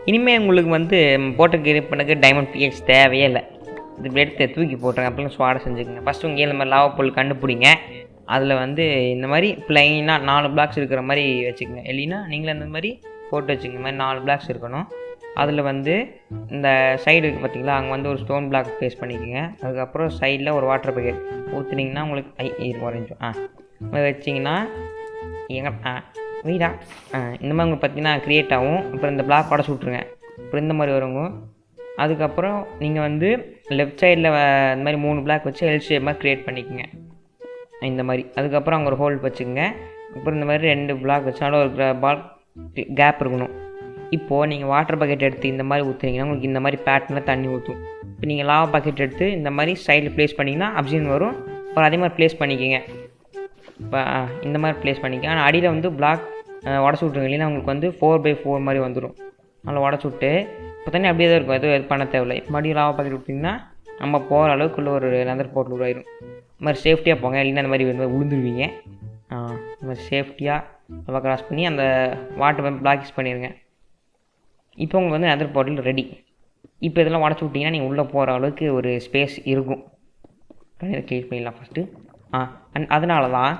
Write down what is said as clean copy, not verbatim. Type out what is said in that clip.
இனிமேல் உங்களுக்கு வந்து போட்ட கிரியேட் பண்ணக்கு டைமண்ட் பிஎக்ஸ் தேவையே இல்லை. இது எடுத்து தூக்கி போட்டுருங்க. அப்போலாம் ஸ்வாட செஞ்சுக்கோங்க. ஃபஸ்ட்டு உங்கள் இந்த மாதிரி லாவா பொருள் கண்டுபிடிங்க. அதில் வந்து இந்த மாதிரி ப்ளைனாக 4 பிளாக்ஸ் இருக்கிற மாதிரி வச்சுக்கோங்க. இல்லைன்னா நீங்களே இந்த மாதிரி போட்டு வச்சுக்கோங்க. இந்த மாதிரி 4 பிளாக்ஸ் இருக்கணும். அதில் வந்து இந்த சைடு இருக்குது பார்த்தீங்களா, அங்கே வந்து ஒரு ஸ்டோன் பிளாக் ப்ளேஸ் பண்ணிக்கோங்க. அதுக்கப்புறம் சைடில் ஒரு வாட்டர் பக்கெட் ஊற்றுனீங்கன்னா உங்களுக்கு குறைஞ்சும் வச்சிங்கன்னா வீடா இந்த மாதிரி உங்களுக்கு பார்த்தீங்கன்னா க்ரியேட் ஆகும். அப்புறம் இந்த பிளாக் உடச்சு விட்ருங்க. அப்புறம் இந்த மாதிரி வருங்க. அதுக்கப்புறம் நீங்கள் வந்து லெஃப்ட் சைடில் இந்த மாதிரி 3 பிளாக் வச்சு எல் ஷேப் மாதிரி க்ரியேட் பண்ணிக்கோங்க இந்த மாதிரி. அதுக்கப்புறம் அங்கே ஒரு ஹோல்ட் வச்சுக்கோங்க. அப்புறம் இந்த மாதிரி 2 பிளாக் வச்சாலும் ஒரு பால் கேப் இருக்கணும். இப்போது நீங்கள் வாட்டர் பக்கெட் எடுத்து இந்த மாதிரி ஊற்றுனீங்கன்னா உங்களுக்கு இந்த மாதிரி பேட்டர்னில் தண்ணி ஊற்றும். இப்போ நீங்கள் லாவா பக்கெட் எடுத்து இந்த மாதிரி சைடில் ப்ளேஸ் பண்ணிங்கன்னா அப்சின் வரும். அப்புறம் அதே மாதிரி ப்ளேஸ் பண்ணிக்கோங்க. இப்போ இந்த மாதிரி ப்ளேஸ் பண்ணிக்க. ஆனால் அடியில் வந்து பிளாக் உடச்சி விட்ருங்க. இல்லைன்னா உங்களுக்கு வந்து 4x4 மாதிரி வந்துடும். அதில் உடச்சி விட்டு இப்போ தண்ணி அப்படியே தான் இருக்கும். எதுவும் பண்ண தேவையில்லை. இப்போ மறுபடியும் லாவா பாக்கெட் விட்டிங்கன்னா நம்ம போகிற அளவுக்குள்ளே ஒரு லெதர் போட்டு உருவாயிடும். இந்த மாதிரி சேஃப்டியாக போங்க. இல்லைன்னா இந்த மாதிரி விழுந்துருவீங்க. இந்த மாதிரி சேஃப்டியாக கிராஸ் பண்ணி அந்த வாட்டர் பம்ப் பிளாக் யூஸ் பண்ணிடுங்க. இப்போ உங்களுக்கு வந்து லெதர் போர்ட்டல் ரெடி. இப்போ இதெல்லாம் உடச்சி விட்டிங்கன்னா நீங்கள் உள்ளே போகிற அளவுக்கு ஒரு ஸ்பேஸ் இருக்கும். கிளியர் பண்ணிடலாம் ஃபஸ்ட்டு. அதனால தான்